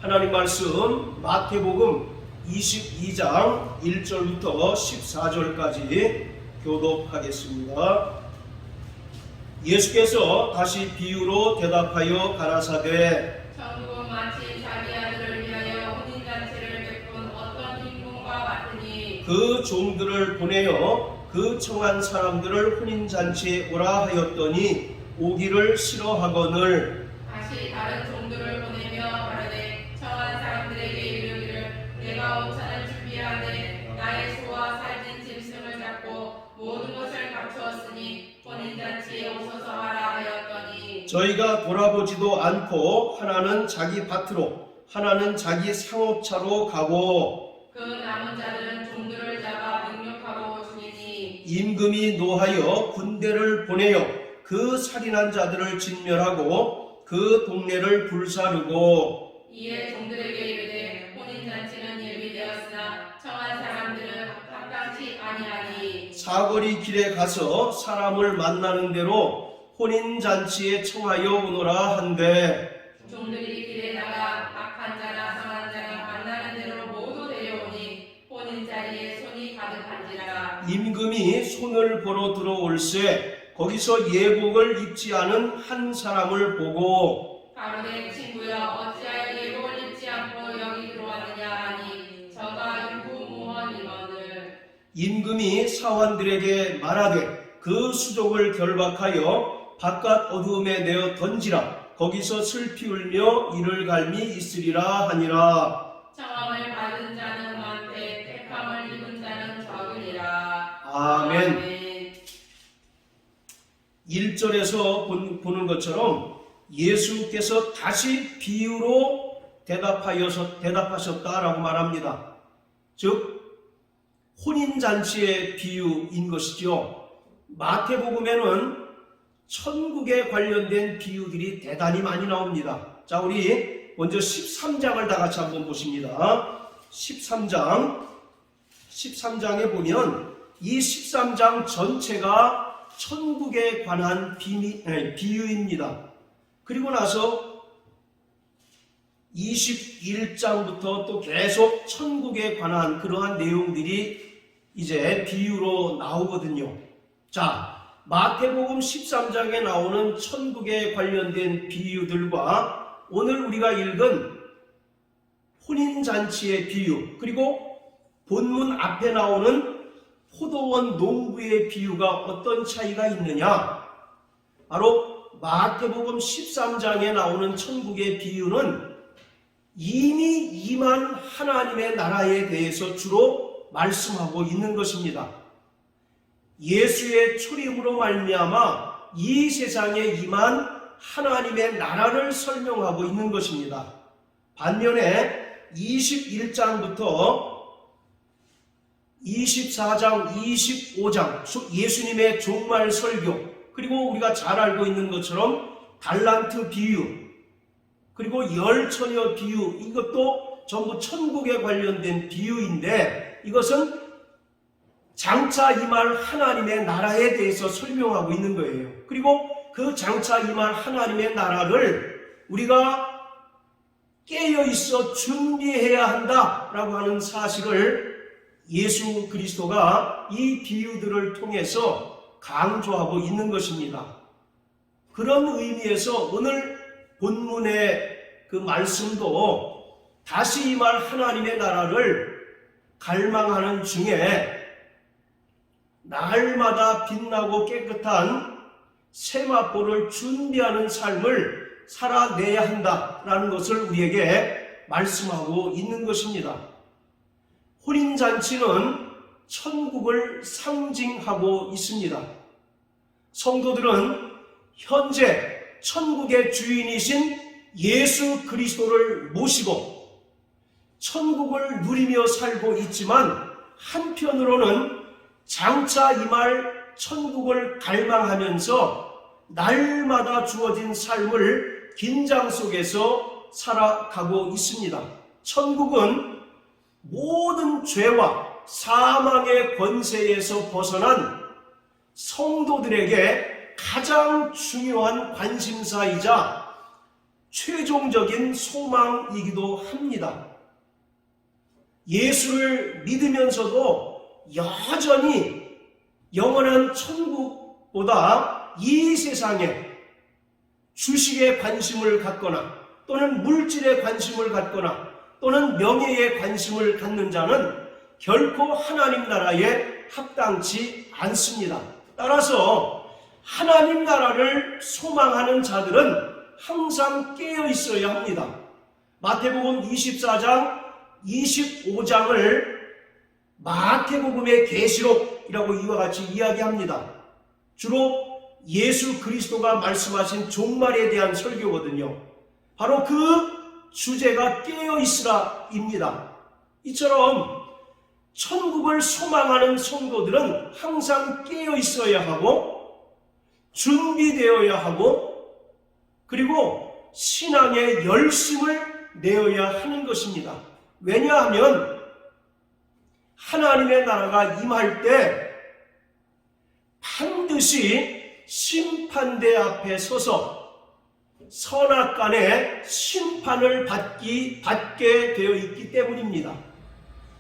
하나님 말씀 마태복음 22장 1절부터 14절까지 교독하겠습니다. 예수께서 다시 비유로 대답하여 가라사대 천국은 마치 자기 아들을 위하여 혼인잔치를 베푼 어떤 임금과 같으니 그 종들을 보내어 그 청한 사람들을 혼인잔치에 오라 하였더니 오기를 싫어하거늘 다시 다른 종들을 보내며 가라되 청한 사람들에게 이르기를 내가 옷차를 준비하되 나의 소와 살찐 짐승을 잡고 모든 것을 갖추었으니 혼인잔치에 오소서 하라 하였더니 저희가 돌아보지도 않고 하나는 자기 밭으로 하나는 자기 상업차로 가고 그 남은 자들은 종들을 잡아 능력하고 죽이니 임금이 노하여 군대를 보내어 그 살인한 자들을 진멸하고 그 동네를 불사르고 이에 종들에게 이르되 혼인잔치는 예비되었으나 청한 사람들은 합당치 아니하니 사거리 길에 가서 사람을 만나는 대로 혼인잔치에 청하여 오너라 한대 종들이 길에 나가 악한 자나 선한 자가 만나는 대로 모두 데려오니 혼인자리에 손이 가득한지라. 임금이 손을 보러 들어올세 거기서 예복을 입지 않은 한 사람을 보고 가로되 친구여 어찌하여 예복을 입지 않고 여기 들어왔느냐 하니 저가 유구무원이거늘. 임금이 사환들에게 말하되 그 수족을 결박하여 바깥 어두움에 내어 던지라 거기서 슬피 울며 이를 갈미 있으리라 하니라. 청함을 받은 자는 많되 택함을 입은 자는 적으리라. 아멘. 1절에서 보는 것처럼 예수께서 다시 비유로 대답하셨다라고 말합니다. 즉 혼인잔치의 비유인 것이죠. 마태복음에는 천국에 관련된 비유들이 대단히 많이 나옵니다. 자, 우리 먼저 13장을 다 같이 한번 보십니다. 13장에 보면 이 13장 전체가 천국에 관한 비유입니다. 그리고 나서 21장부터 또 계속 천국에 관한 그러한 내용들이 이제 비유로 나오거든요. 자, 마태복음 13장에 나오는 천국에 관련된 비유들과 오늘 우리가 읽은 혼인잔치의 비유, 그리고 본문 앞에 나오는 포도원 농부의 비유가 어떤 차이가 있느냐? 바로 마태복음 13장에 나오는 천국의 비유는 이미 임한 하나님의 나라에 대해서 주로 말씀하고 있는 것입니다. 예수의 초림으로 말미암아 이 세상에 임한 하나님의 나라를 설명하고 있는 것입니다. 반면에 21장부터 24장, 25장 예수님의 종말 설교, 그리고 우리가 잘 알고 있는 것처럼 달란트 비유, 그리고 열처녀 비유, 이것도 전부 천국에 관련된 비유인데 이것은 장차 임할 하나님의 나라에 대해서 설명하고 있는 거예요. 그리고 그 장차 임할 하나님의 나라를 우리가 깨어있어 준비해야 한다라고 하는 사실을 예수 그리스도가 이 비유들을 통해서 강조하고 있는 것입니다. 그런 의미에서 오늘 본문의 그 말씀도 다시 임할 하나님의 나라를 갈망하는 중에 날마다 빛나고 깨끗한 세마포를 준비하는 삶을 살아내야 한다라는 것을 우리에게 말씀하고 있는 것입니다. 혼인잔치는 천국을 상징하고 있습니다. 성도들은 현재 천국의 주인이신 예수 그리스도를 모시고 천국을 누리며 살고 있지만 한편으로는 장차 임할 천국을 갈망하면서 날마다 주어진 삶을 긴장 속에서 살아가고 있습니다. 천국은 모든 죄와 사망의 권세에서 벗어난 성도들에게 가장 중요한 관심사이자 최종적인 소망이기도 합니다. 예수를 믿으면서도 여전히 영원한 천국보다 이 세상에 주식에 관심을 갖거나 또는 물질에 관심을 갖거나 또는 명예에 관심을 갖는 자는 결코 하나님 나라에 합당치 않습니다. 따라서 하나님 나라를 소망하는 자들은 항상 깨어 있어야 합니다. 마태복음 24장, 25장을 마태복음의 계시록이라고 이와 같이 이야기합니다. 주로 예수 그리스도가 말씀하신 종말에 대한 설교거든요. 바로 그 주제가 깨어있으라입니다. 이처럼 천국을 소망하는 성도들은 항상 깨어있어야 하고 준비되어야 하고 그리고 신앙의 열심을 내어야 하는 것입니다. 왜냐하면 하나님의 나라가 임할 때 반드시 심판대 앞에 서서 선악간의 심판을 받게 되어 있기 때문입니다.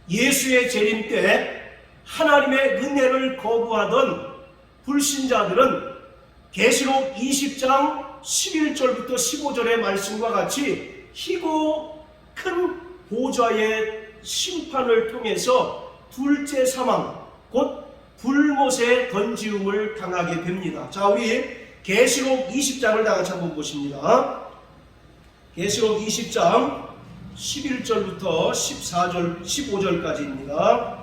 예수의 재림 때 하나님의 은혜를 거부하던 불신자들은 계시록 20장 11절부터 15절의 말씀과 같이 희고 큰 보좌의 심판을 통해서 둘째 사망, 곧 불못에 던지움을 당하게 됩니다. 자, 우리 계시록 20장을 다 같이 한번 보십니다. 계시록 20장 11절부터 15절까지입니다.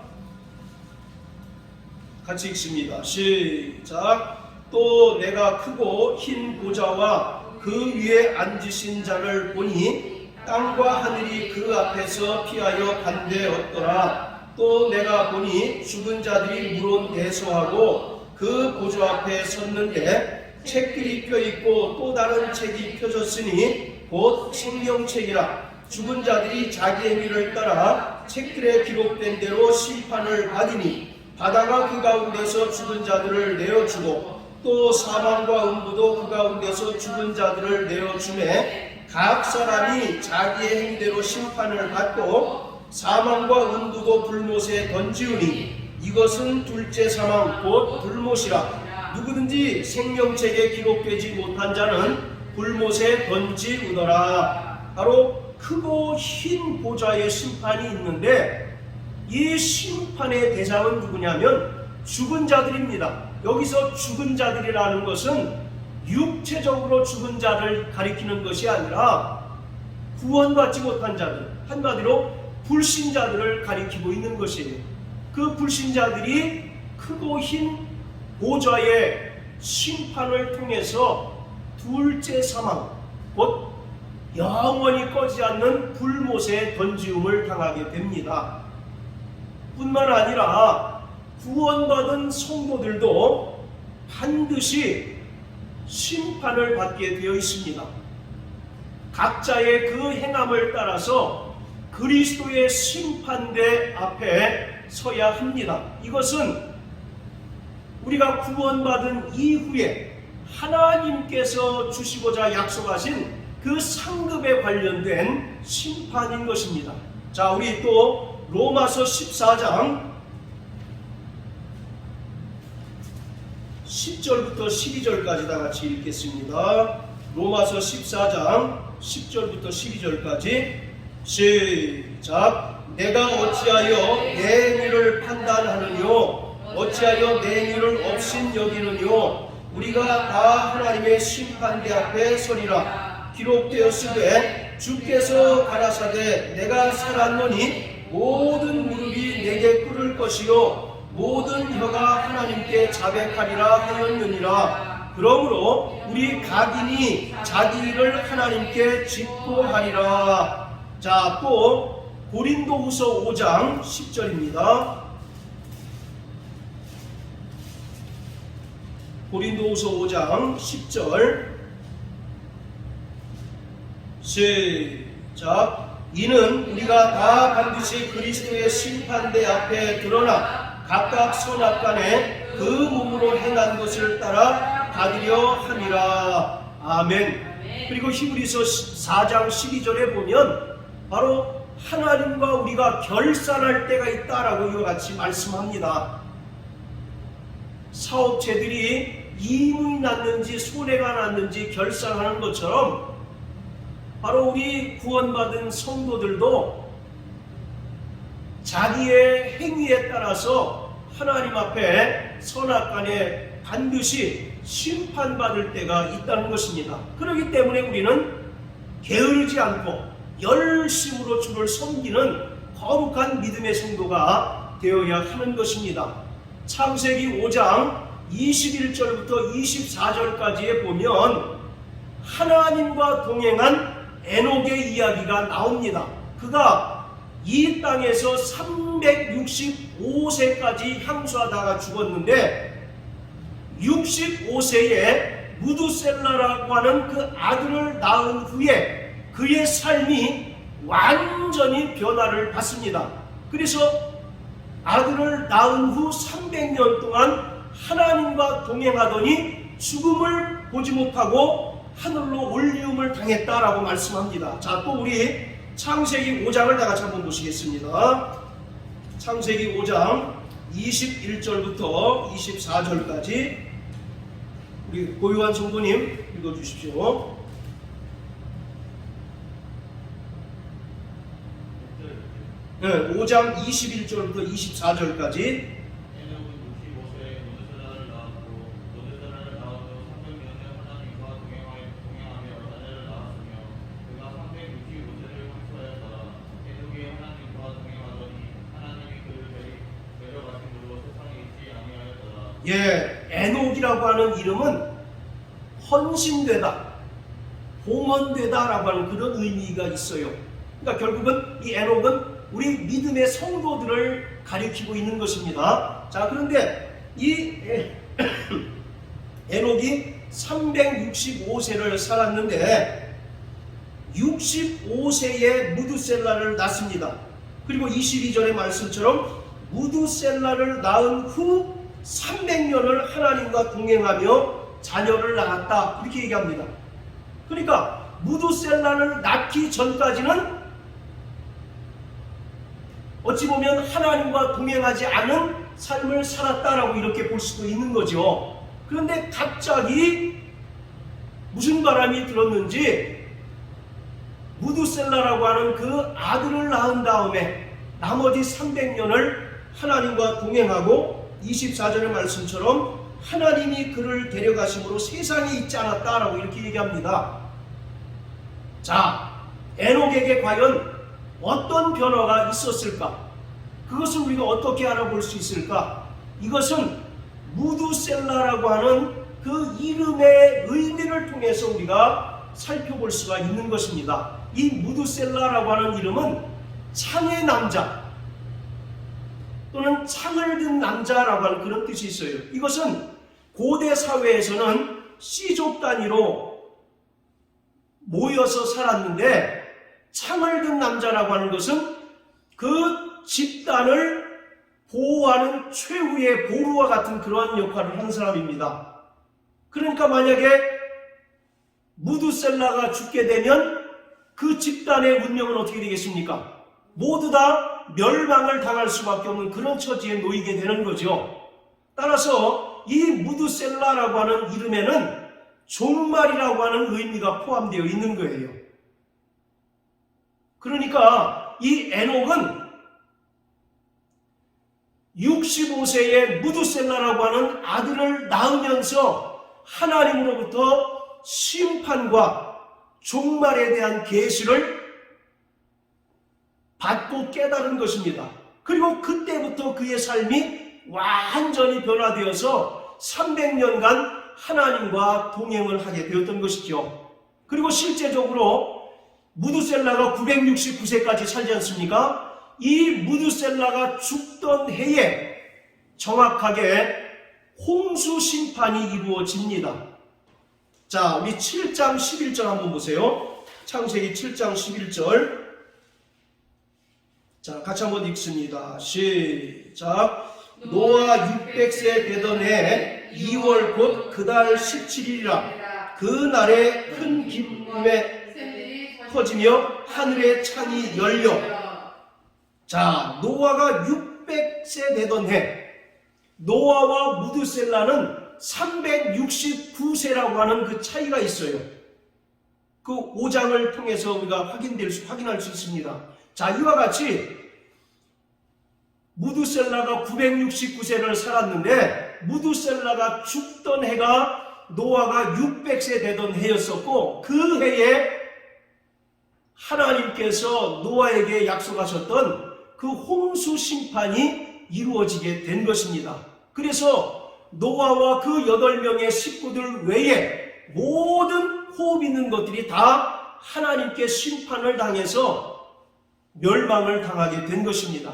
같이 읽습니다. 시작. 또 내가 크고 흰 보좌와 그 위에 앉으신 자를 보니 땅과 하늘이 그 앞에서 피하여 간대었더라. 또 내가 보니 죽은 자들이 물론 대소하고 그 보좌 앞에 섰는데 책들이 펴있고 또 다른 책이 펴졌으니 곧 생명책이라. 죽은 자들이 자기의 미를 따라 책들에 기록된 대로 심판을 받으니 바다가 그 가운데서 죽은 자들을 내어주고 또 사망과 음부도 그 가운데서 죽은 자들을 내어주매 각 사람이 자기의 행대로 심판을 받고 사망과 음부도 불못에 던지우니 이것은 둘째 사망 곧 불못이라. 누구든지 생명책에 기록되지 못한 자는 불못에 던지우더라. 바로 크고 흰 보좌의 심판이 있는데 이 심판의 대상은 누구냐면 죽은 자들입니다. 여기서 죽은 자들이라는 것은 육체적으로 죽은 자를 가리키는 것이 아니라 구원받지 못한 자들, 한마디로 불신자들을 가리키고 있는 것이에요. 그 불신자들이 크고 흰 보좌의 심판을 통해서 둘째 사망, 곧 영원히 꺼지지 않는 불못에 던지움을 당하게 됩니다. 뿐만 아니라 구원받은 성도들도 반드시 심판을 받게 되어 있습니다. 각자의 그 행함을 따라서 그리스도의 심판대 앞에 서야 합니다. 이것은 우리가 구원받은 이후에 하나님께서 주시고자 약속하신 그 상급에 관련된 심판인 것입니다. 자, 우리 또 로마서 14장 10절부터 12절까지 다 같이 읽겠습니다. 로마서 14장 10절부터 12절까지 시작. 내가 어찌하여 내 일을 판단하느뇨? 어찌하여 내 일을 업신여기느뇨? 우리가 다 하나님의 심판대 앞에 서리라. 기록되었으되 주께서 가라사대 내가 살았노니 모든 무릎이 내게 꿇을 것이요 모든 혀가 하나님께 자백하리라 하였느니라. 그러므로 우리 각인이 자기 일을 하나님께 직고하리라. 자, 또 고린도후서 5장 10절입니다. 고린도후서 5장 10절 시작. 이는 우리가 다 반드시 그리스도의 심판대 앞에 드러나 각각 선악간에 그 몸으로 행한 것을 따라 받으려 함이라. 아멘. 그리고 히브리서 4장 12절에 보면 바로 하나님과 우리가 결산할 때가 있다라고 이와 같이 말씀합니다. 사업체들이 이익이 났는지 손해가 났는지 결산하는 것처럼 바로 우리 구원받은 성도들도 자기의 행위에 따라서 하나님 앞에 선악간에 반드시 심판받을 때가 있다는 것입니다. 그렇기 때문에 우리는 게으르지 않고 열심으로 주를 섬기는 거룩한 믿음의 성도가 되어야 하는 것입니다. 창세기 5장 21절부터 24절까지에 보면 하나님과 동행한 에녹의 이야기가 나옵니다. 그가 이 땅에서 365세까지 향수하다가 죽었는데 65세에 무두셀라라고 하는 그 아들을 낳은 후에 그의 삶이 완전히 변화를 받습니다. 그래서 아들을 낳은 후 300년 동안 하나님과 동행하더니 죽음을 보지 못하고 하늘로 올리움을 당했다라고 말씀합니다. 자, 또 우리 창세기 5장을 다 같이 한번 보시겠습니다. 창세기 5장 21절부터 24절까지 우리 고요한 성도님 읽어주십시오. 네, 5장 21절부터 24절까지. 예, 에녹이라고 하는 이름은 헌신되다, 봉헌되다라고 하는 그런 의미가 있어요. 그러니까 결국은 이 에녹은 우리 믿음의 성도들을 가리키고 있는 것입니다. 자, 그런데 이 에녹이 365세를 살았는데 65세에 무두셀라를 낳습니다. 그리고 22절의 말씀처럼 무두셀라를 낳은 후 300년을 하나님과 동행하며 자녀를 낳았다, 이렇게 얘기합니다. 그러니까 무두셀라를 낳기 전까지는 어찌 보면 하나님과 동행하지 않은 삶을 살았다라고 이렇게 볼 수도 있는 거죠. 그런데 갑자기 무슨 바람이 들었는지 무두셀라라고 하는 그 아들을 낳은 다음에 나머지 300년을 하나님과 동행하고 24절의 말씀처럼 하나님이 그를 데려가심으로 세상에 있지 않았다라고 이렇게 얘기합니다. 자, 에녹에게 과연 어떤 변화가 있었을까? 그것을 우리가 어떻게 알아볼 수 있을까? 이것은 무두셀라라고 하는 그 이름의 의미를 통해서 우리가 살펴볼 수가 있는 것입니다. 이 무두셀라라고 하는 이름은 창의 남자 또는 창을 든 남자라고 하는 그런 뜻이 있어요. 이것은 고대 사회에서는 씨족 단위로 모여서 살았는데 창을 든 남자라고 하는 것은 그 집단을 보호하는 최후의 보루와 같은 그러한 역할을 한 사람입니다. 그러니까 만약에 무두셀라가 죽게 되면 그 집단의 운명은 어떻게 되겠습니까? 모두 다 멸망을 당할 수밖에 없는 그런 처지에 놓이게 되는 거죠. 따라서 이 무두셀라라고 하는 이름에는 종말이라고 하는 의미가 포함되어 있는 거예요. 그러니까 이 에녹은 65세의 무두셀라라고 하는 아들을 낳으면서 하나님으로부터 심판과 종말에 대한 계시를 받고 깨달은 것입니다. 그리고 그때부터 그의 삶이 완전히 변화되어서 300년간 하나님과 동행을 하게 되었던 것이죠. 그리고 실제적으로 무두셀라가 969세까지 살지 않습니까? 이 무두셀라가 죽던 해에 정확하게 홍수 심판이 이루어집니다. 자, 우리 7장 11절 한번 보세요. 창세기 7장 11절. 자, 같이 한번 읽습니다. 시작. 노아 600세 되던 해 2월 곧 그달 17일이라 그날에 큰 기쁨에 샘들이 터지며 하늘의 창이 열려. 자, 노아가 600세 되던 해, 노아와 무드셀라는 369세라고 하는 그 차이가 있어요. 그 5장을 통해서 우리가 확인할 수 있습니다. 자, 이와 같이 무드셀라가 969세를 살았는데, 무드셀라가 죽던 해가 노아가 600세 되던 해였었고, 그 해에 하나님께서 노아에게 약속하셨던 그 홍수 심판이 이루어지게 된 것입니다. 그래서 노아와 그 8명의 식구들 외에 모든 호흡 있는 것들이 다 하나님께 심판을 당해서 멸망을 당하게 된 것입니다.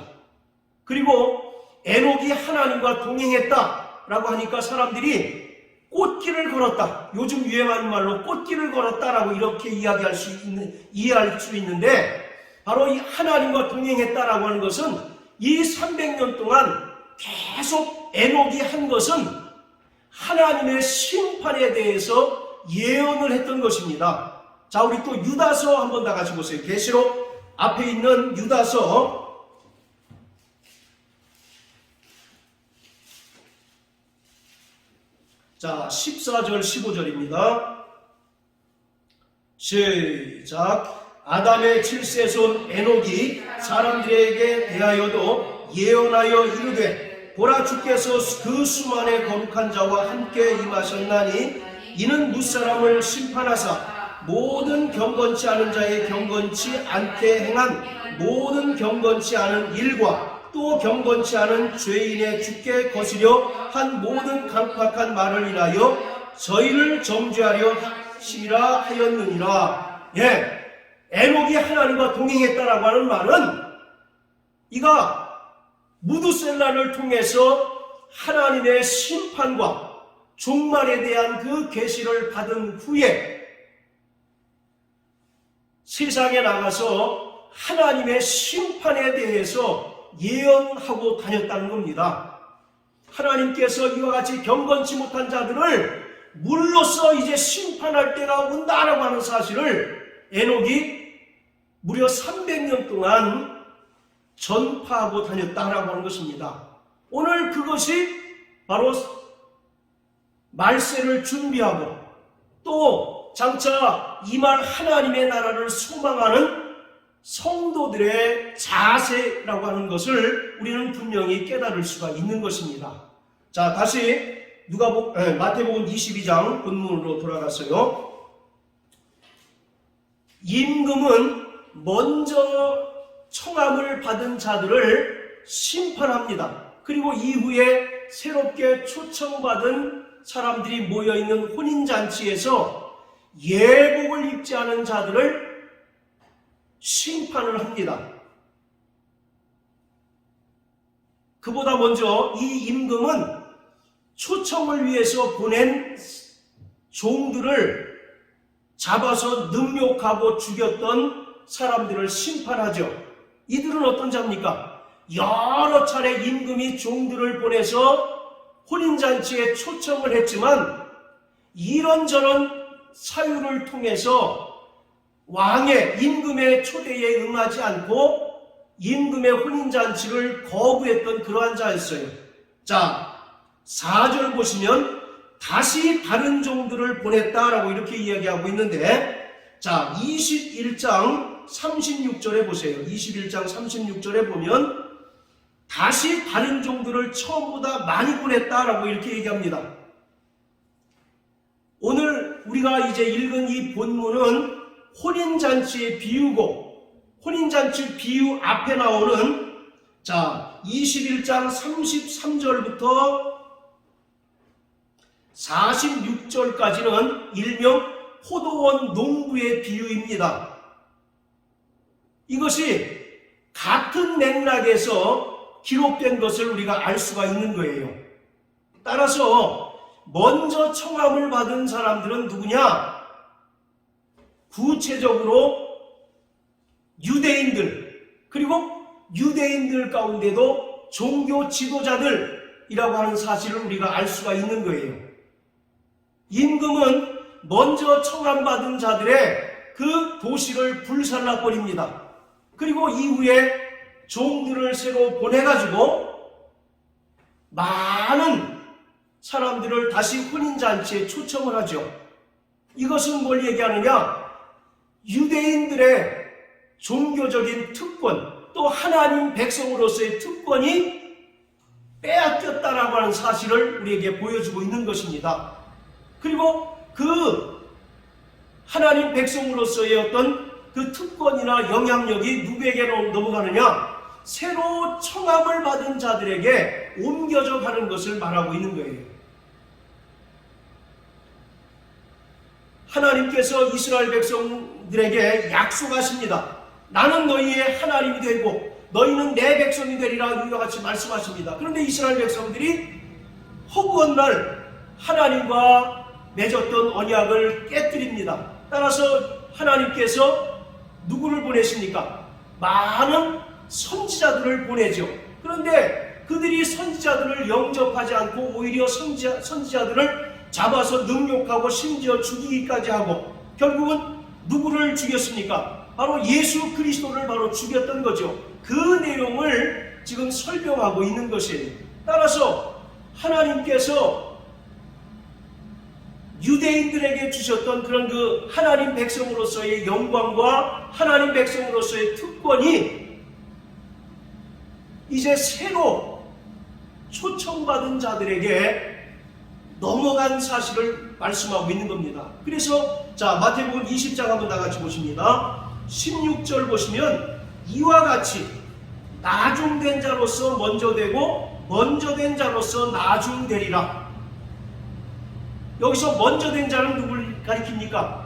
그리고 에녹이 하나님과 동행했다라고 하니까 사람들이 꽃길을 걸었다, 요즘 유행하는 말로 꽃길을 걸었다라고 이렇게 이해할 수 있는데, 바로 이 하나님과 동행했다라고 하는 것은 이 300년 동안 계속 에녹이 한 것은 하나님의 심판에 대해서 예언을 했던 것입니다. 자, 우리 또 유다서 한번 다 같이 보세요. 계시록 앞에 있는 유다서, 자, 14절 15절입니다. 시작. 아담의 7세손 에녹이 사람들에게 대하여도 예언하여 이르되, 보라, 주께서 그 수만의 거룩한 자와 함께 임하셨나니 이는 무사람을 심판하사 모든 경건치 않은 자의 경건치 않게 행한 모든 경건치 않은 일과 또 경건치 않은 죄인의 죽게 거스려 한 모든 강팍한 말을 인하여 저희를 정죄하려 하시라 하였느니라. 예, 에녹이 하나님과 동행했다라고 하는 말은 이가 무드셀라를 통해서 하나님의 심판과 종말에 대한 그 계시를 받은 후에 세상에 나가서 하나님의 심판에 대해서 예언하고 다녔다는 겁니다. 하나님께서 이와 같이 경건치 못한 자들을 물로써 이제 심판할 때가 온다라고 하는 사실을 에녹이 무려 300년 동안 전파하고 다녔다라고 하는 것입니다. 오늘 그것이 바로 말세를 준비하고 또 장차 임할 하나님의 나라를 소망하는 성도들의 자세라고 하는 것을 우리는 분명히 깨달을 수가 있는 것입니다. 자, 다시 마태복음 22장 본문으로 돌아갔어요. 임금은 먼저 청함을 받은 자들을 심판합니다. 그리고 이후에 새롭게 초청받은 사람들이 모여있는 혼인잔치에서 예복을 입지 않은 자들을 심판을 합니다. 그보다 먼저 이 임금은 초청을 위해서 보낸 종들을 잡아서 능욕하고 죽였던 사람들을 심판하죠. 이들은 어떤 자입니까? 여러 차례 임금이 종들을 보내서 혼인잔치에 초청을 했지만 이런저런 사유를 통해서 왕의 임금의 초대에 응하지 않고 임금의 혼인잔치를 거부했던 그러한 자였어요. 자, 4절 보시면 다시 다른 종들을 보냈다라고 이렇게 이야기하고 있는데, 자, 21장 36절에 보세요. 21장 36절에 보면 다시 다른 종들을 처음보다 많이 보냈다라고 이렇게 얘기합니다. 오늘 우리가 이제 읽은 이 본문은 혼인잔치의 비유고, 혼인잔치 비유 앞에 나오는, 자, 21장 33절부터 46절까지는 일명 포도원 농부의 비유입니다. 이것이 같은 맥락에서 기록된 것을 우리가 알 수가 있는 거예요. 따라서 먼저 청함을 받은 사람들은 누구냐? 구체적으로 유대인들, 그리고 유대인들 가운데도 종교 지도자들이라고 하는 사실을 우리가 알 수가 있는 거예요. 임금은 먼저 청함받은 자들의 그 도시를 불살라 버립니다. 그리고 이후에 종들을 새로 보내가지고 많은 사람들을 다시 혼인잔치에 초청을 하죠. 이것은 뭘 얘기하느냐? 유대인들의 종교적인 특권, 또 하나님 백성으로서의 특권이 빼앗겼다라고 하는 사실을 우리에게 보여주고 있는 것입니다. 그리고 그 하나님 백성으로서의 어떤 그 특권이나 영향력이 누구에게 넘어가느냐? 새로 청함을 받은 자들에게 옮겨져 가는 것을 말하고 있는 거예요. 하나님께서 이스라엘 백성들에게 약속하십니다. 나는 너희의 하나님이 되고 너희는 내 백성이 되리라 이와 같이 말씀하십니다. 그런데 이스라엘 백성들이 허구한 날 하나님과 맺었던 언약을 깨뜨립니다. 따라서 하나님께서 누구를 보내십니까? 많은 선지자들을 보내죠. 그런데 그들이 선지자들을 영접하지 않고 오히려 선지자들을 잡아서 능욕하고 심지어 죽이기까지 하고 결국은 누구를 죽였습니까? 바로 예수 그리스도를 바로 죽였던 거죠. 그 내용을 지금 설명하고 있는 것이에요. 따라서 하나님께서 유대인들에게 주셨던 그런 그 하나님 백성으로서의 영광과 하나님 백성으로서의 특권이 이제 새로 초청받은 자들에게 넘어간 사실을 말씀하고 있는 겁니다. 그래서 자 마태복음 20장 한번 다 같이 보십니다. 16절 보시면 이와 같이 나중된 자로서 먼저 되고 먼저 된 자로서 나중되리라. 여기서 먼저 된 자는 누굴 가리킵니까?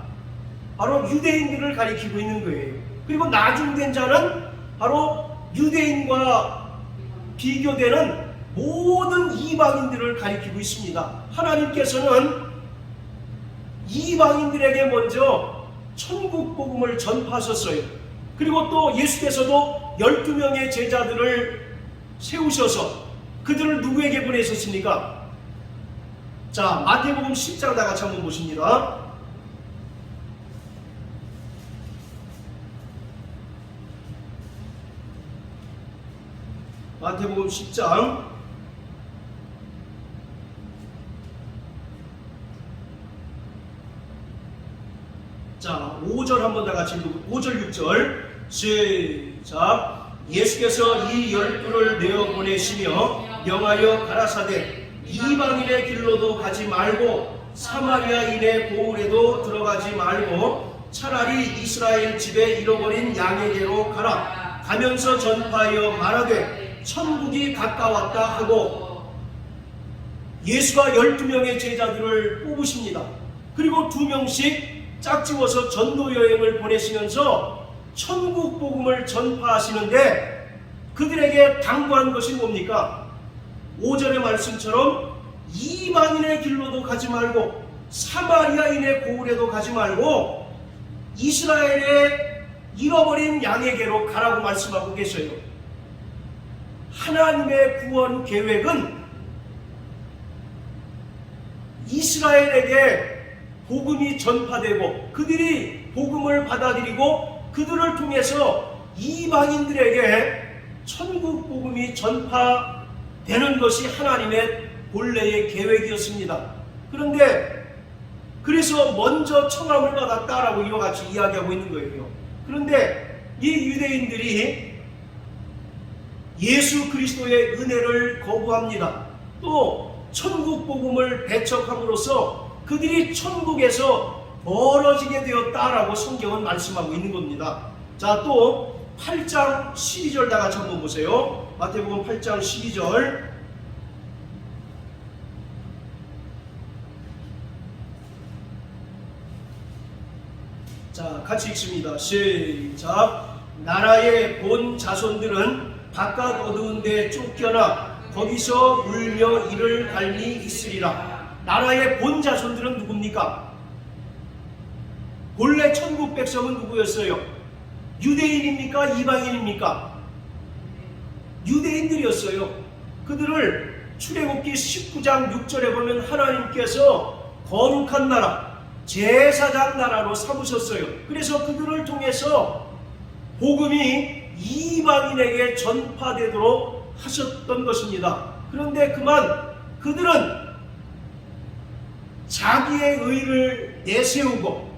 바로 유대인들을 가리키고 있는 거예요. 그리고 나중된 자는 바로 유대인과 비교되는 모든 이방인들을 가리키고 있습니다. 하나님께서는 이방인들에게 먼저 천국 복음을 전파하셨어요. 그리고 또 예수께서도 12명의 제자들을 세우셔서 그들을 누구에게 보내셨습니까? 자, 마태복음 10장 다 같이 한번 보십니다. 마태복음 10장 자, 5절 한번 다 같이 읽고 5절 6절 시작. 예수께서 이 12를 내어 보내시며 명하여 가라사대 이방인의 길로도 가지 말고 사마리아인의 고을에도 들어가지 말고 차라리 이스라엘 집에 잃어버린 양에게로 가라. 가면서 전파하여 말하되 천국이 가까웠다 하고 예수가 12명의 제자들을 뽑으십니다. 그리고 2명씩 짝지워서 전도 여행을 보내시면서 천국 복음을 전파하시는데 그들에게 당부한 것이 뭡니까? 5절의 말씀처럼 이방인의 길로도 가지 말고 사마리아인의 고을에도 가지 말고 이스라엘의 잃어버린 양에게로 가라고 말씀하고 계셔요. 하나님의 구원 계획은 이스라엘에게 복음이 전파되고 그들이 복음을 받아들이고 그들을 통해서 이방인들에게 천국 복음이 전파되는 것이 하나님의 본래의 계획이었습니다. 그런데 그래서 먼저 청함을 받았다라고 이와 같이 이야기하고 있는 거예요. 그런데 이 유대인들이 예수 그리스도의 은혜를 거부합니다. 또 천국 복음을 배척함으로써 그들이 천국에서 멀어지게 되었다라고 성경은 말씀하고 있는 겁니다. 자, 또 8장 12절 다 같이 한번 보세요. 마태복음 8장 12절 자, 같이 읽습니다. 시작. 나라의 본 자손들은 바깥 어두운 데 쫓겨나 거기서 울며 이를 갈미 있으리라. 나라의 본 자손들은 누굽니까? 본래 천국 백성은 누구였어요? 유대인입니까? 이방인입니까? 유대인들이었어요. 그들을 출애굽기 19장 6절에 보면 하나님께서 거룩한 나라, 제사장 나라로 삼으셨어요. 그래서 그들을 통해서 복음이 이방인에게 전파되도록 하셨던 것입니다. 그런데 그만 그들은 자기의 의를 내세우고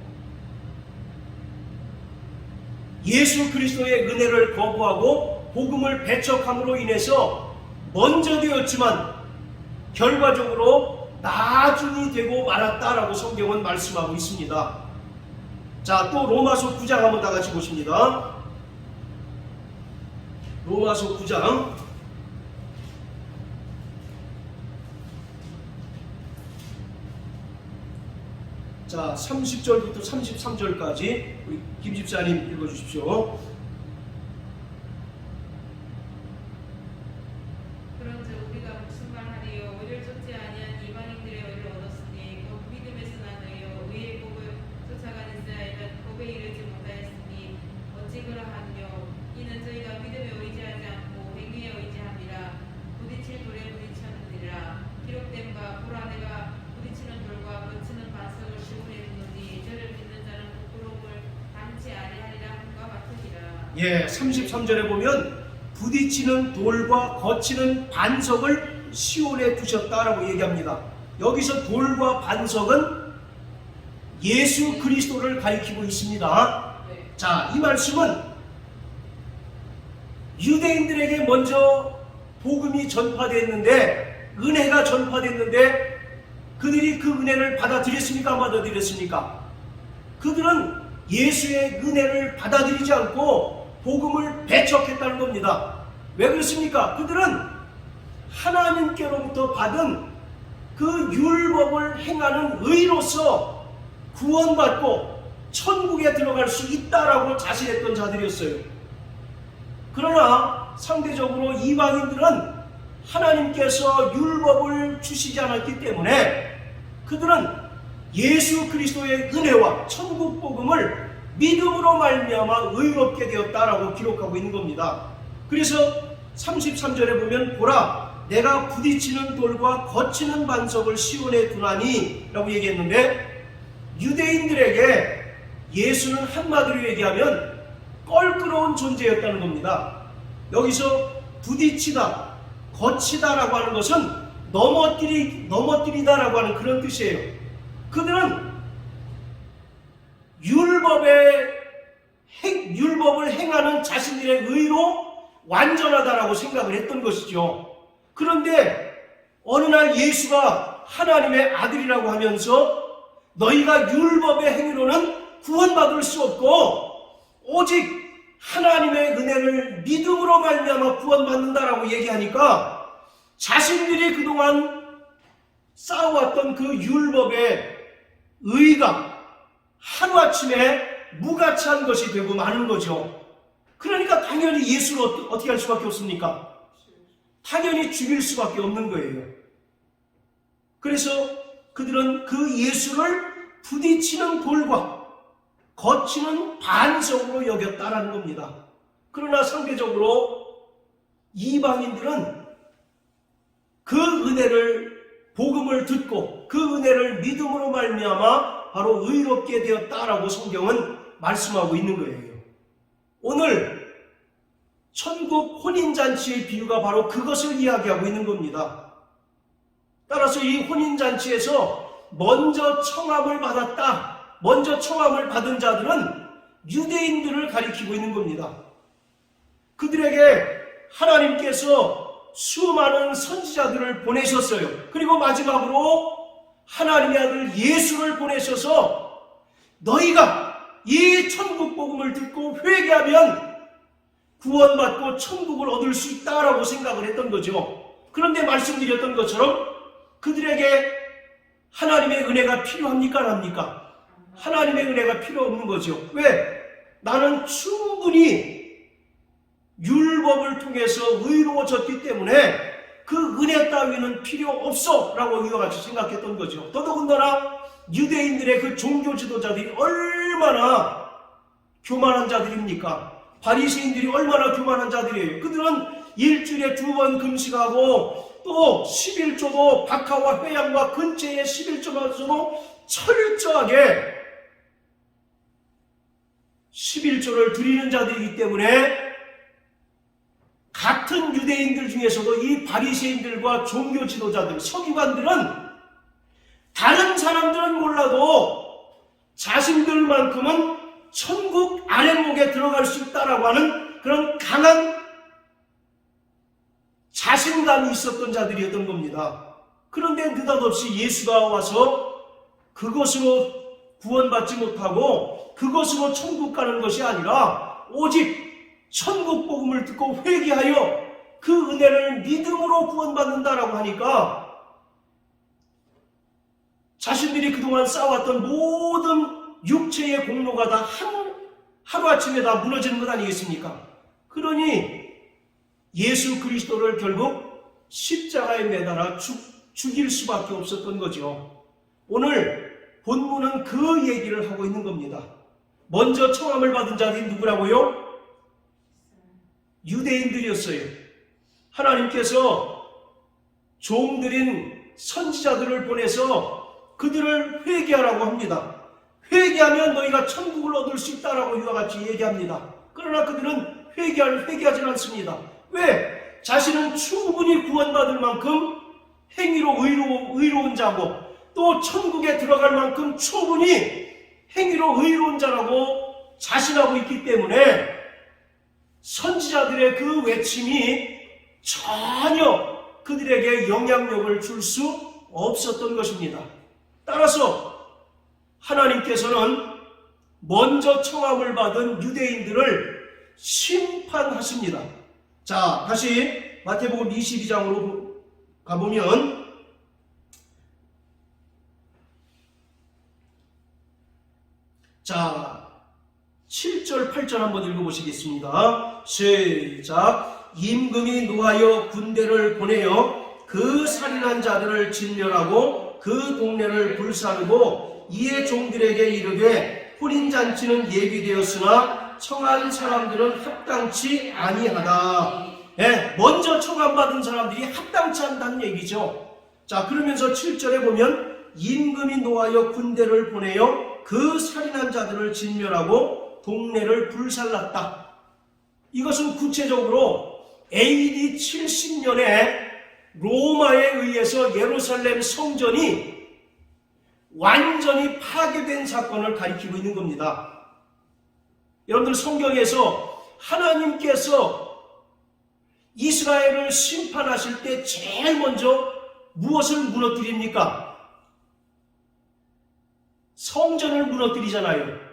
예수 그리스도의 은혜를 거부하고 복음을 배척함으로 인해서 먼저 되었지만 결과적으로 나중이 되고 말았다라고 성경은 말씀하고 있습니다. 자, 또 로마서 9장 한번 다 같이 보십니다. 로마서 9장 자, 30절부터 33절까지 우리 김 집사님 읽어주십시오. 그런즉 우리가 무슨 말하리요? 의를 쫓지 아니한 이방인들의 의를 얻었으니 곧 믿음에서 난 의요 의의 복을 쫓아가는 자에는 복에 이르지 못하였으니 어찌 그러하느뇨? 이는 저희가 믿음에 의지하지 않고 행위에 의지함이라. 부딪힐 돌에 부딪혔느니라. 기록된 바 보라 내가 부딪히는 돌과 거치는 반석을 시온에 두노니 저를 믿는 자는 부끄러움을 당치 아니하리라 함과 같으리라. 예, 33절에 보면 부딪히는 돌과 거치는 반석을 시온에 두셨다라고 얘기합니다. 여기서 돌과 반석은 예수 그리스도를 가리키고 있습니다. 자, 이 말씀은 유대인들에게 먼저 복음이 전파됐는데, 은혜가 전파됐는데 그들이 그 은혜를 받아들였습니까? 안 받아들였습니까? 그들은 예수의 은혜를 받아들이지 않고 복음을 배척했다는 겁니다. 왜 그렇습니까? 그들은 하나님께로부터 받은 그 율법을 행하는 의로서 구원받고 천국에 들어갈 수 있다라고 자신했던 자들이었어요. 그러나 상대적으로 이방인들은 하나님께서 율법을 주시지 않았기 때문에 그들은 예수 그리스도의 은혜와 천국 복음을 믿음으로 말미암아 의롭게 되었다라고 기록하고 있는 겁니다. 그래서 33절에 보면 보라 내가 부딪히는 돌과 거치는 반석을 시온에 두나니 라고 얘기했는데, 유대인들에게 예수는 한마디로 얘기하면 껄끄러운 존재였다는 겁니다. 여기서 부딪히다, 거치다라고 하는 것은 넘어뜨리다라고 하는 그런 뜻이에요. 그들은 율법을 행하는 자신들의 의로 완전하다라고 생각을 했던 것이죠. 그런데 어느 날 예수가 하나님의 아들이라고 하면서 너희가 율법의 행위로는 구원받을 수 없고 오직 하나님의 은혜를 믿음으로 말미암아 구원받는다라고 얘기하니까 자신들이 그동안 쌓아왔던 그 율법의 의가 하루아침에 무가치한 것이 되고 마는 거죠. 그러니까 당연히 예수를 어떻게 할 수밖에 없습니까? 당연히 죽일 수밖에 없는 거예요. 그래서 그들은 그 예수를 부딪히는 돌과 거치는 반석으로 여겼다라는 겁니다. 그러나 상대적으로 이방인들은 그 은혜를, 복음을 듣고 그 은혜를 믿음으로 말미암아 바로 의롭게 되었다라고 성경은 말씀하고 있는 거예요. 오늘 천국 혼인잔치의 비유가 바로 그것을 이야기하고 있는 겁니다. 따라서 이 혼인잔치에서 먼저 청함을 받았다, 먼저 청함을 받은 자들은 유대인들을 가리키고 있는 겁니다. 그들에게 하나님께서 수많은 선지자들을 보내셨어요. 그리고 마지막으로 하나님의 아들 예수를 보내셔서 너희가 이 천국 복음을 듣고 회개하면 구원받고 천국을 얻을 수 있다라고 생각을 했던 거죠. 그런데 말씀드렸던 것처럼 그들에게 하나님의 은혜가 필요합니까? 안 합니까? 하나님의 은혜가 필요 없는 거죠. 왜? 나는 충분히 율법을 통해서 의로워졌기 때문에 그 은혜 따위는 필요 없어 라고 이와 같이 생각했던 거죠. 더더군다나 유대인들의 그 종교 지도자들이 얼마나 교만한 자들입니까? 바리새인들이 얼마나 교만한 자들이에요. 그들은 일주일에 2번 금식하고 또 11조도 박하와 회양과 근처의 11조마저도 철저하게 11조를 드리는 자들이기 때문에 같은 유대인들 중에서도 이 바리새인들과 종교 지도자들, 서기관들은 다른 사람들은 몰라도 자신들만큼은 천국 아랫목에 들어갈 수 있다라고 하는 그런 강한 자신감이 있었던 자들이었던 겁니다. 그런데 느닷없이 예수가 와서 그것으로 구원받지 못하고 그것으로 천국 가는 것이 아니라 오직 천국 복음을 듣고 회개하여 그 은혜를 믿음으로 구원받는다라고 하니까 자신들이 그동안 쌓아왔던 모든 육체의 공로가 다 하루아침에 다 무너지는 것 아니겠습니까? 그러니 예수 그리스도를 결국 십자가에 매달아 죽일 수밖에 없었던 거죠. 오늘 본문은 그 얘기를 하고 있는 겁니다. 먼저 청함을 받은 자들이 누구라고요? 유대인들이었어요. 하나님께서 종들인 선지자들을 보내서 그들을 회개하라고 합니다. 회개하면 너희가 천국을 얻을 수 있다라고 이와 같이 얘기합니다. 그러나 그들은 회개하지 않습니다. 왜? 자신은 충분히 구원받을 만큼 행위로 의로운 자고 또 천국에 들어갈 만큼 충분히 행위로 의로운 자라고 자신하고 있기 때문에 선지자들의 그 외침이 전혀 그들에게 영향력을 줄 수 없었던 것입니다. 따라서 하나님께서는 먼저 청함을 받은 유대인들을 심판하십니다. 자, 다시 마태복음 22장으로 가보면 자, 7절, 8절 한번 읽어보시겠습니다. 시작. 임금이 노하여 군대를 보내어 그 살인한 자들을 진멸하고 그 동네를 불사르고 이에 종들에게 이르되 혼인잔치는 예비되었으나 청한 사람들은 합당치 아니하다. 네, 먼저 청함받은 사람들이 합당치 않다는 얘기죠. 자, 그러면서 7절에 보면 임금이 노하여 군대를 보내어 그 살인한 자들을 진멸하고 동네를 불살랐다. 이것은 구체적으로 AD 70년에 로마에 의해서 예루살렘 성전이 완전히 파괴된 사건을 가리키고 있는 겁니다. 여러분들 성경에서 하나님께서 이스라엘을 심판하실 때 제일 먼저 무엇을 무너뜨립니까? 성전을 무너뜨리잖아요.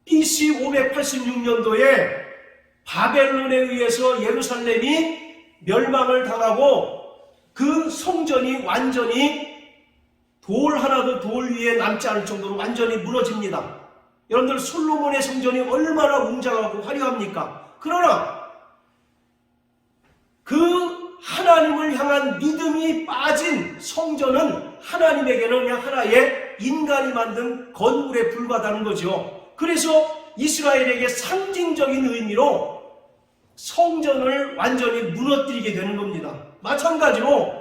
BC 586년도에 바벨론에 의해서 예루살렘이 멸망을 당하고 그 성전이 완전히 돌 하나도 돌 위에 남지 않을 정도로 완전히 무너집니다. 여러분들 솔로몬의 성전이 얼마나 웅장하고 화려합니까? 그러나 그 하나님을 향한 믿음이 빠진 성전은 하나님에게는 그냥 하나의 인간이 만든 건물에 불과하다는 거죠. 그래서 이스라엘에게 상징적인 의미로 성전을 완전히 무너뜨리게 되는 겁니다. 마찬가지로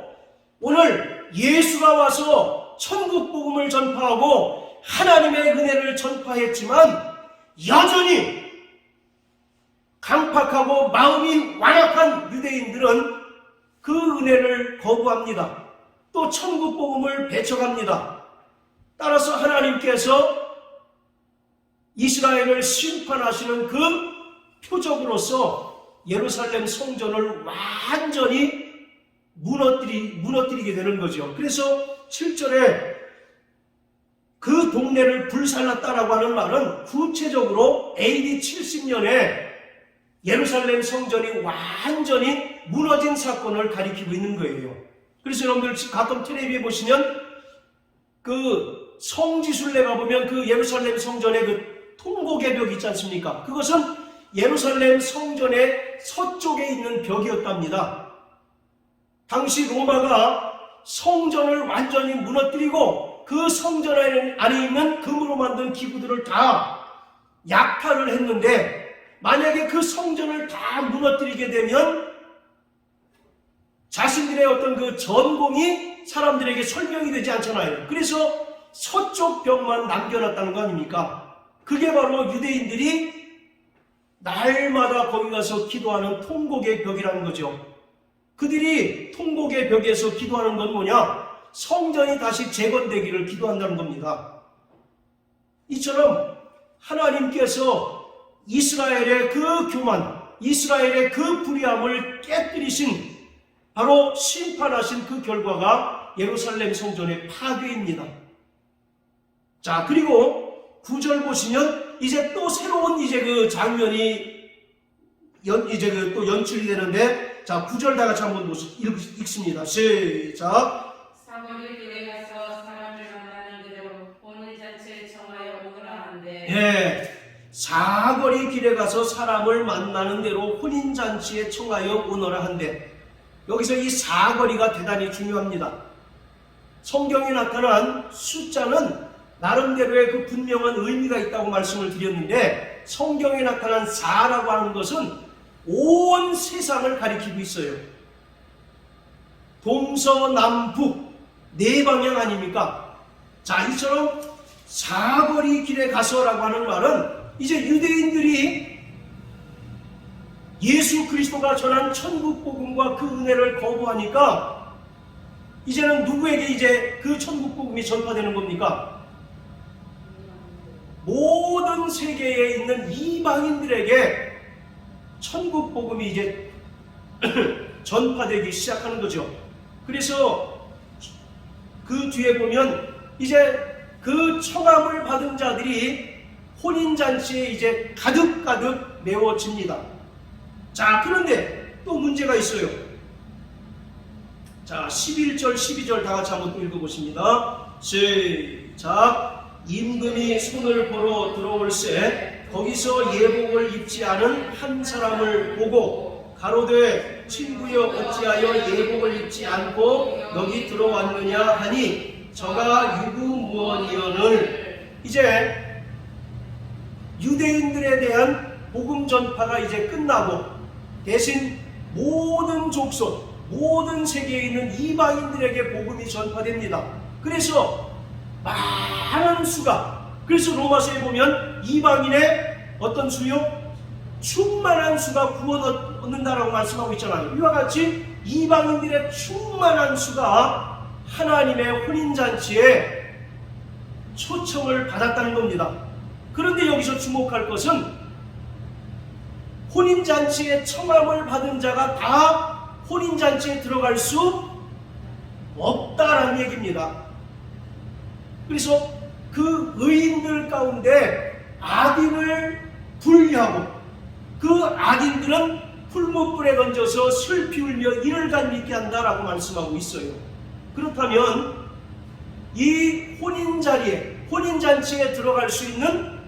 오늘 예수가 와서 천국 복음을 전파하고 하나님의 은혜를 전파했지만 여전히 강팍하고 마음이 완악한 유대인들은 그 은혜를 거부합니다. 또 천국 복음을 배척합니다. 따라서 하나님께서 이스라엘을 심판하시는 그 표적으로서 예루살렘 성전을 완전히 무너뜨리게 되는 거죠. 그래서 7절에 그 동네를 불살랐다라고 하는 말은 구체적으로 AD 70년에 예루살렘 성전이 완전히 무너진 사건을 가리키고 있는 거예요. 그래서 여러분들 가끔 텔레비에 보시면 그 성지순례 가보면 그 예루살렘 성전의 그 통곡의 벽이 있지 않습니까? 그것은 예루살렘 성전의 서쪽에 있는 벽이었답니다. 당시 로마가 성전을 완전히 무너뜨리고 그 성전 안에 있는 금으로 만든 기구들을 다 약탈을 했는데 만약에 그 성전을 다 무너뜨리게 되면 자신들의 어떤 그 전공이 사람들에게 설명이 되지 않잖아요. 그래서 서쪽 벽만 남겨놨다는 거 아닙니까? 그게 바로 유대인들이 날마다 거기 가서 기도하는 통곡의 벽이라는 거죠. 그들이 통곡의 벽에서 기도하는 건 뭐냐? 성전이 다시 재건되기를 기도한다는 겁니다. 이처럼 하나님께서 이스라엘의 그 교만, 이스라엘의 그 불의함을 깨뜨리신, 바로 심판하신 그 결과가 예루살렘 성전의 파괴입니다. 자, 그리고 9절 보시면 이제 또 새로운 그 장면이 또 연출이 되는데, 자, 9절 다 같이 한번 읽습니다. 시작. 사거리 길에 가서 사람을 만나는 대로 오는 잔치에 청하여 오너라 한대. 예, 사거리 길에 가서 사람을 만나는 대로 혼인잔치에 청하여 오너라 한대. 여기서 이 사거리가 대단히 중요합니다. 성경에 나타난 숫자는 나름대로의 그 분명한 의미가 있다고 말씀을 드렸는데, 성경에 나타난 4라고 하는 것은 온 세상을 가리키고 있어요. 동서남북 네 방향 아닙니까? 자, 이처럼 사거리 길에 가서라고 하는 말은 이제 유대인들이 예수 그리스도가 전한 천국 복음과 그 은혜를 거부하니까 이제는 누구에게 이제 그 천국 복음이 전파되는 겁니까? 모든 세계에 있는 이방인들에게 천국 복음이 이제 전파되기 시작하는 거죠. 그래서 그 뒤에 보면 이제 그 청함을 받은 자들이 혼인잔치에 이제 가득가득 메워집니다. 자, 그런데 또 문제가 있어요. 자, 11절, 12절 다 같이 한번 또 읽어보십니다. 시작. 임금이 손을 보러 들어올새 거기서 예복을 입지 않은 한 사람을 보고 가로되 친구여 어찌하여 예복을 입지 않고 여기 들어왔느냐 하니 저가 유구무원이언을. 이제 유대인들에 대한 복음 전파가 이제 끝나고 대신 모든 족속, 모든 세계에 있는 이방인들에게 복음이 전파됩니다. 그래서 많은 수가, 그래서 로마서에 보면 이방인의 어떤 수요? 충만한 수가 구원 얻는다라고 말씀하고 있잖아요. 이와 같이 이방인들의 충만한 수가 하나님의 혼인잔치에 초청을 받았다는 겁니다. 그런데 여기서 주목할 것은 혼인잔치에 청함을 받은 자가 다 혼인잔치에 들어갈 수 없다라는 얘기입니다. 그래서 그 의인들 가운데 악인을 분리하고 그 악인들은 풀무불에 던져서 슬피 울며 이를 갈미게 한다라고 말씀하고 있어요. 그렇다면 이 혼인잔치에 들어갈 수 있는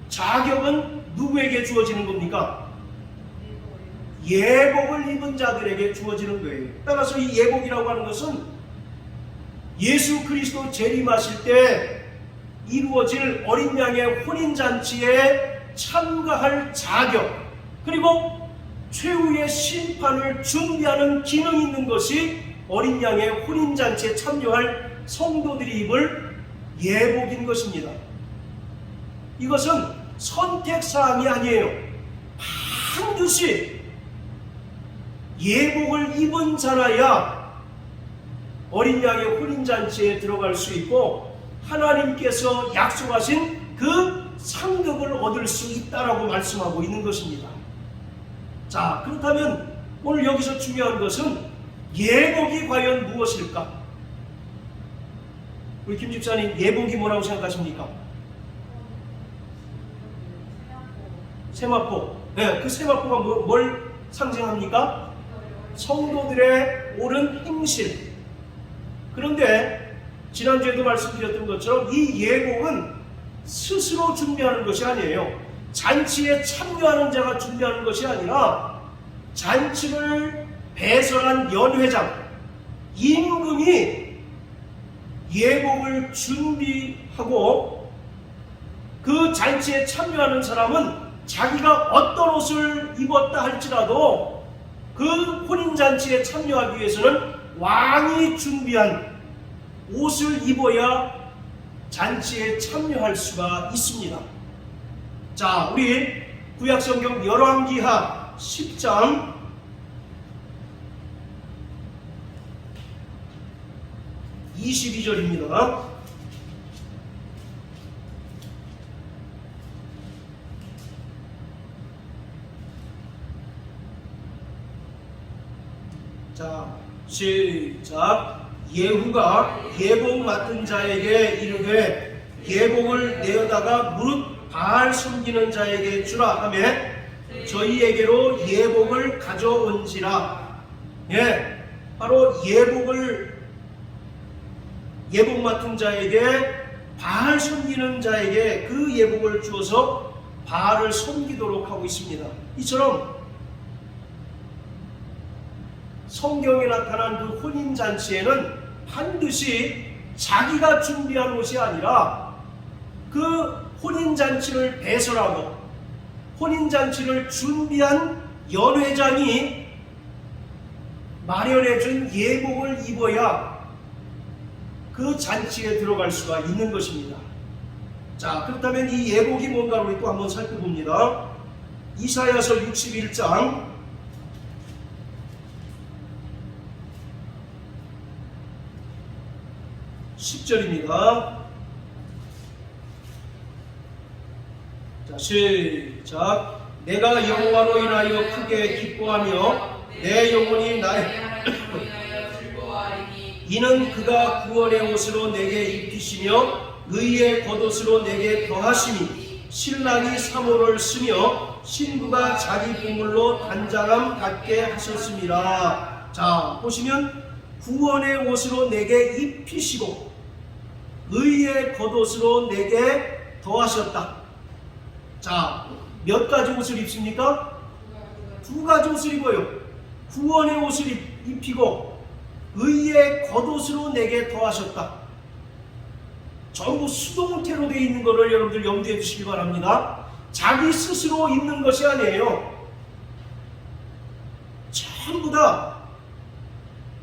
자격은 누구에게 주어지는 겁니까? 예복을 입은 자들에게 주어지는 거예요. 따라서 이 예복이라고 하는 것은 예수 그리스도 재림하실 때 이루어질 어린 양의 혼인잔치에 참가할 자격, 그리고 최후의 심판을 준비하는 기능이 있는 것이 어린 양의 혼인잔치에 참여할 성도들이 입을 예복인 것입니다. 이것은 선택사항이 아니에요. 반드시 예복을 입은 자라야 어린 양의 혼인잔치에 들어갈 수 있고 하나님께서 약속하신 그 상급을 얻을 수 있다라고 말씀하고 있는 것입니다. 자, 그렇다면 오늘 여기서 중요한 것은 예복이 과연 무엇일까? 우리 김 집사님, 예복이 뭐라고 생각하십니까? 세마포. 네, 그 세마포가 뭘 상징합니까? 성도들의 옳은 행실. 그런데 지난주에도 말씀드렸던 것처럼 이 예복은 스스로 준비하는 것이 아니에요. 잔치에 참여하는 자가 준비하는 것이 아니라 잔치를 배설한 연회장, 임금이 예복을 준비하고 그 잔치에 참여하는 사람은 자기가 어떤 옷을 입었다 할지라도 그 혼인잔치에 참여하기 위해서는 왕이 준비한 옷을 입어야 잔치에 참여할 수가 있습니다. 자, 우리 구약성경 열왕기하 10장 22절입니다. 자, 시작. 예후가 예복 맡은 자에게 이르되 예복을 내어다가 무릇 바알 섬기는 자에게 주라 하며 저희에게로 예복을 가져온지라. 예, 바로 예복 맡은 자에게 바알 섬기는 자에게 그 예복을 주어서 바알을 섬기도록 하고 있습니다. 이처럼 성경에 나타난 그 혼인잔치에는 반드시 자기가 준비한 옷이 아니라 그 혼인잔치를 배설하고 혼인잔치를 준비한 연회장이 마련해준 예복을 입어야 그 잔치에 들어갈 수가 있는 것입니다. 자, 그렇다면 이 예복이 뭔가를 우리 또 한번 살펴봅니다. 이사야서 61장 10절입니다. 자, 시작. 내가 여호와로 인하여 크게 기뻐하며 내 영혼이 나의 이는 그가 구원의 옷으로 내게 입히시며 의의 겉옷으로 내게 더하시니 신랑이 사모를 쓰며 신부가 자기 보물로 단장함 갖게 하셨습니다. 자, 보시면 구원의 옷으로 내게 입히시고 의의 겉옷으로 내게 더하셨다. 자, 몇 가지 옷을 입습니까? 두 가지 옷을 입어요. 구원의 옷을 입히고 의의 겉옷으로 내게 더하셨다. 전부 수동태로 되어 있는 것을 여러분들 염두해 주시기 바랍니다. 자기 스스로 입는 것이 아니에요. 전부 다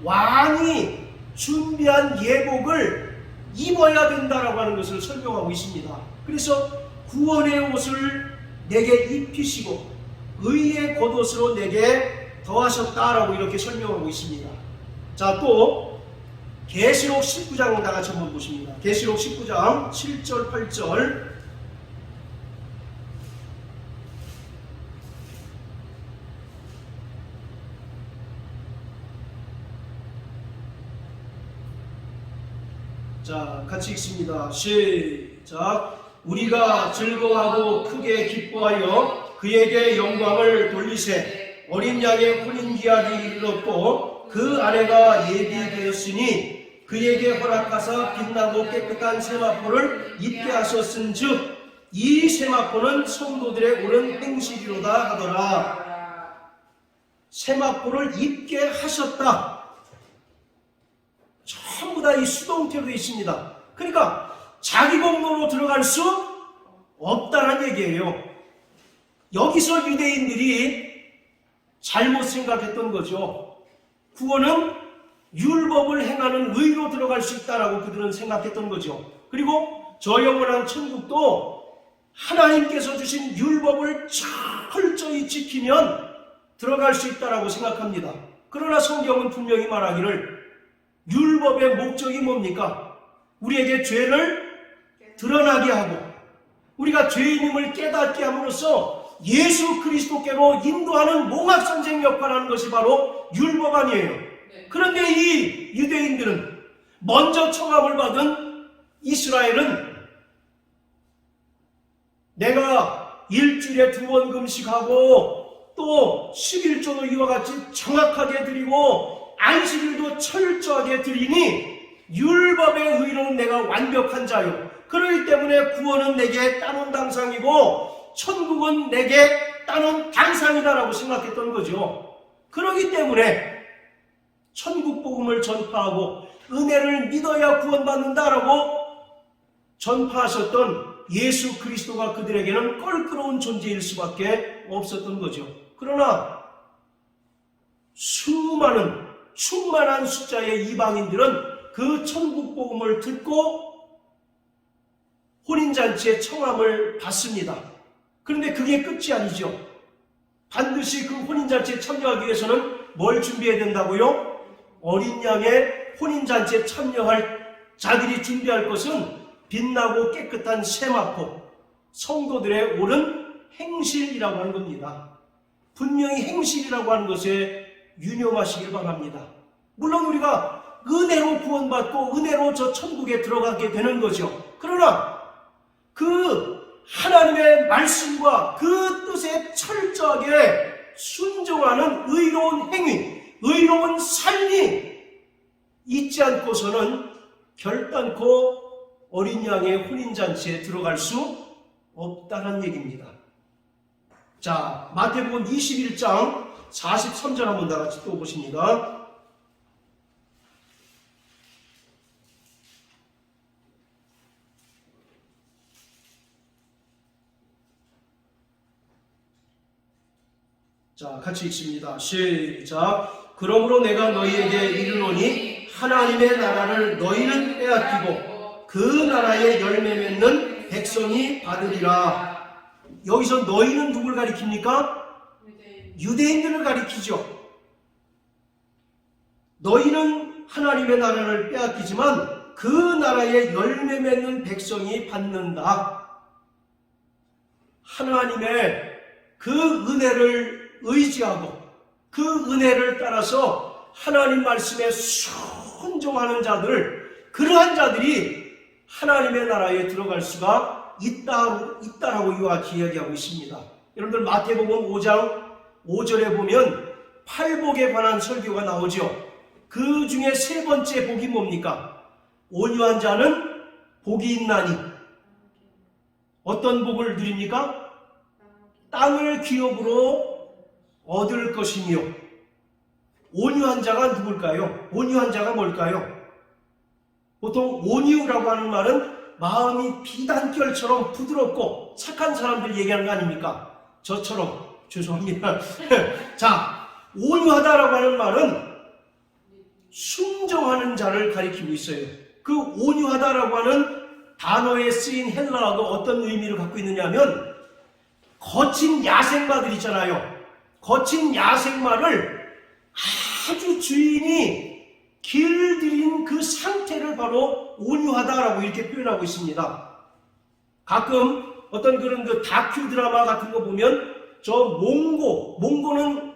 왕이 준비한 예복을 입어야 된다라고 하는 것을 설명하고 있습니다. 그래서 구원의 옷을 내게 입히시고 의의 겉옷으로 내게 더하셨다라고 이렇게 설명하고 있습니다. 자, 또 계시록 19장 다 같이 한번 보십니다. 계시록 19장 7절 8절 자, 같이 읽습니다. 시작. 우리가 즐거워하고 크게 기뻐하여 그에게 영광을 돌리세. 어린 양의 혼인기약이 이르렀고 그 아내가 예비되었으니 그에게 허락하사 빛나고 깨끗한 세마포를 입게 하셨은즉 이 세마포는 성도들의 옳은 행실이로다 하더라. 세마포를 입게 하셨다. 전부 다 이 수동태로 되어 있습니다. 그러니까 자기 공로로 들어갈 수 없다는 얘기예요. 여기서 유대인들이 잘못 생각했던 거죠. 구원은 율법을 행하는 의로 들어갈 수 있다라고 그들은 생각했던 거죠. 그리고 저 영원한 천국도 하나님께서 주신 율법을 철저히 지키면 들어갈 수 있다라고 생각합니다. 그러나 성경은 분명히 말하기를 율법의 목적이 뭡니까? 우리에게 죄를 드러나게 하고 우리가 죄인임을 깨닫게 함으로써 예수 그리스도께로 인도하는 몽합선생 역할을 하는 것이 바로 율법 아니에요. 그런데 이 유대인들은 먼저 청함을 받은 이스라엘은 내가 일주일에 2번 금식하고 또 11조도 이와 같이 정확하게 드리고 안식일도 철저하게 드리니 율법의 의로는 내가 완벽한 자요. 그러기 때문에 구원은 내게 따놓은 당상이고 천국은 내게 따놓은 당상이다라고 생각했던 거죠. 그러기 때문에 천국 복음을 전파하고 은혜를 믿어야 구원받는다라고 전파하셨던 예수 그리스도가 그들에게는 껄끄러운 존재일 수밖에 없었던 거죠. 그러나 수많은 충만한 숫자의 이방인들은 그 천국 복음을 듣고 혼인잔치의 청함을 받습니다. 그런데 그게 끝이 아니죠. 반드시 그 혼인잔치에 참여하기 위해서는 뭘 준비해야 된다고요? 어린 양의 혼인잔치에 참여할 자들이 준비할 것은 빛나고 깨끗한 세마포, 성도들의 옳은 행실이라고 하는 겁니다. 분명히 행실이라고 하는 것에 유념하시길 바랍니다. 물론 우리가 은혜로 구원받고 은혜로 저 천국에 들어가게 되는 거죠. 그러나 그 하나님의 말씀과 그 뜻에 철저하게 순종하는 의로운 행위, 의로운 삶이 있지 않고서는 결단코 어린 양의 혼인잔치에 들어갈 수 없다는 얘기입니다. 자, 마태복음 21장 43절 한번 다 같이 또 보십니다. 자, 같이 읽습니다. 시작. 그러므로 내가 너희에게 이르노니 하나님의 나라를 너희는 빼앗기고 그 나라의 열매 맺는 백성이 받으리라. 여기서 너희는 누굴 가리킵니까? 유대인들을 가리키죠. 너희는 하나님의 나라를 빼앗기지만 그 나라의 열매 맺는 백성이 받는다. 하나님의 그 은혜를 의지하고 그 은혜를 따라서 하나님 말씀에 순종하는 자들, 그러한 자들이 하나님의 나라에 들어갈 수가 있다라고 이와 같이 이야기하고 있습니다. 여러분들 마태복음 5장 5절에 보면 팔복에 관한 설교가 나오죠. 그 중에 세 번째 복이 뭡니까? 온유한 자는 복이 있나니. 어떤 복을 누립니까? 땅을 기업으로 얻을 것이며. 온유한 자가 누굴까요? 온유한 자가 뭘까요? 보통 온유라고 하는 말은 마음이 비단결처럼 부드럽고 착한 사람들 얘기하는 거 아닙니까? 저처럼. 죄송합니다. 자, 온유하다라고 하는 말은 순종하는 자를 가리키고 있어요. 그 온유하다라고 하는 단어에 쓰인 헬라어가 어떤 의미를 갖고 있느냐면 거친 야생마들 있잖아요. 거친 야생마를 아주 주인이 길들인 그 상태를 바로 온유하다라고 이렇게 표현하고 있습니다. 가끔 어떤 그런 그 다큐 드라마 같은 거 보면 몽고는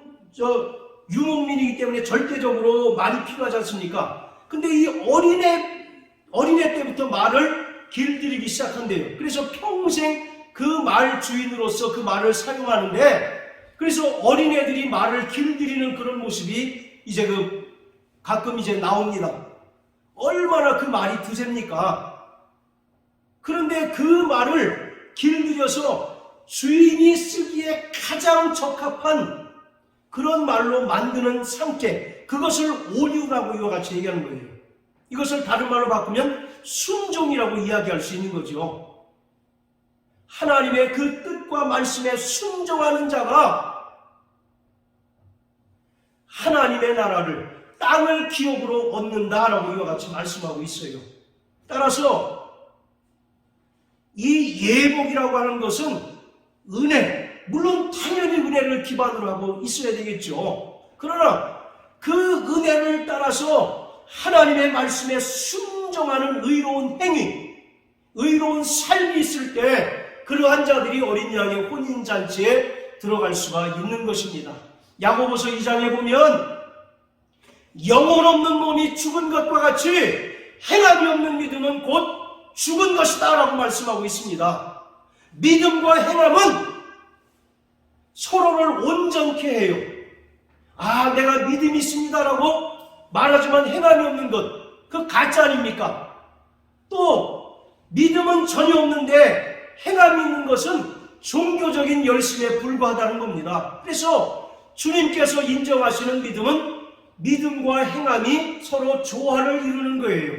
유목민이기 때문에 절대적으로 많이 필요하지 않습니까? 근데 이 어린애 때부터 말을 길들이기 시작한대요. 그래서 평생 그 말 주인으로서 그 말을 사용하는데, 그래서 어린애들이 말을 길들이는 그런 모습이 이제 가끔 이제 나옵니다. 얼마나 그 말이 두셉니까? 그런데 그 말을 길들여서 주인이 쓰기에 가장 적합한 그런 말로 만드는 상태, 그것을 온유라고 이와 같이 얘기하는 거예요. 이것을 다른 말로 바꾸면 순종이라고 이야기할 수 있는 거죠. 하나님의 그 뜻과 말씀에 순종하는 자가 하나님의 나라를, 땅을 기업으로 얻는다라고 이와 같이 말씀하고 있어요. 따라서 이 예복이라고 하는 것은 은혜, 물론 당연히 은혜를 기반으로 하고 있어야 되겠죠. 그러나 그 은혜를 따라서 하나님의 말씀에 순종하는 의로운 행위, 의로운 삶이 있을 때 그러한 자들이 어린 양의 혼인잔치에 들어갈 수가 있는 것입니다. 야고보서 2장에 보면 영혼 없는 몸이 죽은 것과 같이 행함이 없는 믿음은 곧 죽은 것이다 라고 말씀하고 있습니다. 믿음과 행함은 서로를 온전케 해요. 아, 내가 믿음이 있습니다 라고 말하지만 행함이 없는 것, 그거 가짜 아닙니까? 또 믿음은 전혀 없는데 행함이 있는 것은 종교적인 열심에 불과하다는 겁니다. 그래서 주님께서 인정하시는 믿음은 믿음과 행함이 서로 조화를 이루는 거예요.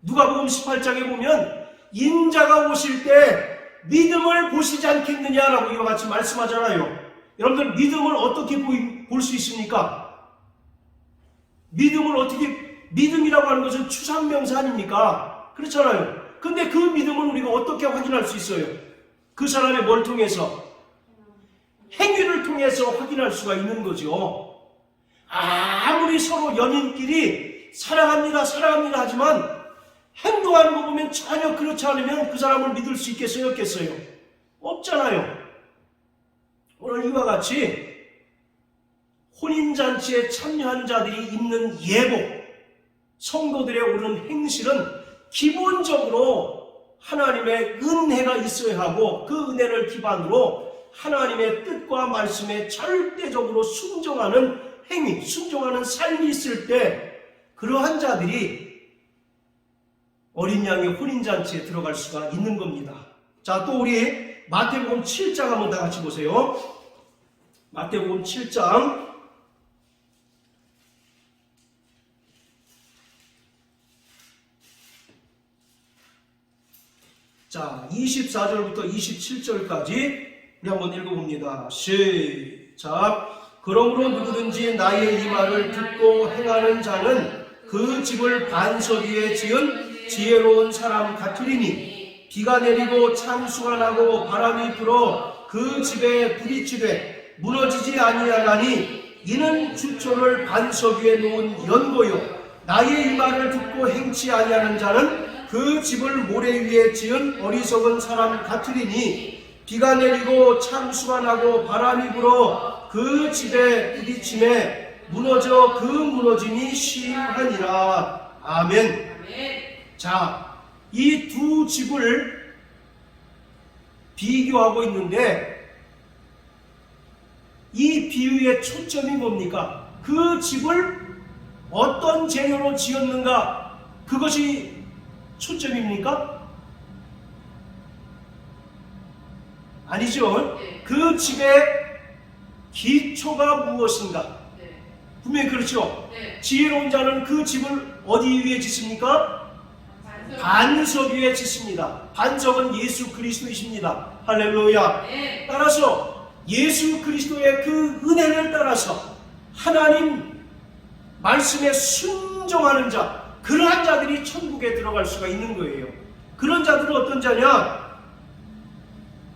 누가복음 18장에 보면 인자가 오실 때 믿음을 보시지 않겠느냐라고 이와 같이 말씀하잖아요. 여러분들 믿음을 어떻게 볼 수 있습니까? 믿음을 어떻게 믿음이라고 하는 것은 추상명사 아닙니까? 그렇잖아요. 근데 그 믿음은 우리가 어떻게 확인할 수 있어요? 그 사람의 뭘 통해서? 행위를 통해서 확인할 수가 있는 거죠. 아무리 서로 연인끼리 사랑합니다 하지만 행동하는 거 보면 전혀 그렇지 않으면 그 사람을 믿을 수 있겠어요? 없겠어요? 없잖아요. 오늘 이와 같이 혼인잔치에 참여한 자들이 입는 예복, 성도들의 옳은 행실은 기본적으로 하나님의 은혜가 있어야 하고 그 은혜를 기반으로 하나님의 뜻과 말씀에 절대적으로 순종하는 행위, 순종하는 삶이 있을 때 그러한 자들이 어린 양의 혼인잔치에 들어갈 수가 있는 겁니다. 자, 또 우리 마태복음 7장 한번 다 같이 보세요. 마태복음 7장 자, 24절부터 27절까지 우리 한번 읽어봅니다. 시작. 그러므로 누구든지 나의 이 말을 듣고 행하는 자는 그 집을 반석 위에 지은 지혜로운 사람 같으리니 비가 내리고 창수가 나고 바람이 불어 그 집에 부딪히되 무너지지 아니하나니 이는 주초를 반석 위에 놓은 연고요 나의 이 말을 듣고 행치 아니하는 자는 그 집을 모래 위에 지은 어리석은 사람 같으리니 비가 내리고 창수가 나고 바람이 불어 그 집에 부딪힘에 무너져 그 무너짐이 심하니라. 아멘. 자, 이 두 집을 비교하고 있는데 이 비유의 초점이 뭡니까? 그 집을 어떤 재료로 지었는가? 그것이 초점입니까? 아니죠. 그 집의 기초가 무엇인가? 분명히 그렇죠. 지혜로운 자는 그 집을 어디 위에 짓습니까? 반석 위에 짓습니다. 반석은 예수 그리스도이십니다. 할렐루야. 따라서 예수 그리스도의 그 은혜를 따라서 하나님 말씀에 순종하는 자, 그러한 자들이 천국에 들어갈 수가 있는 거예요. 그런 자들은 어떤 자냐?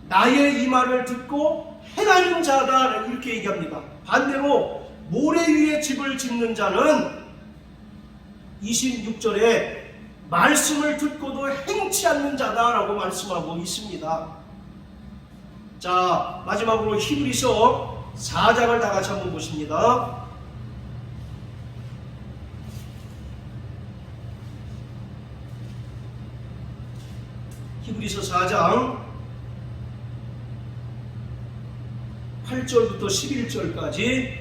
나의 이 말을 듣고 행하는 자다, 이렇게 얘기합니다. 반대로 모래 위에 집을 짓는 자는 26절에 말씀을 듣고도 행치 않는 자다라고 말씀하고 있습니다. 자, 마지막으로 히브리서 4장을 다 같이 한번 보십니다. 히브리서 4장 8절부터 11절까지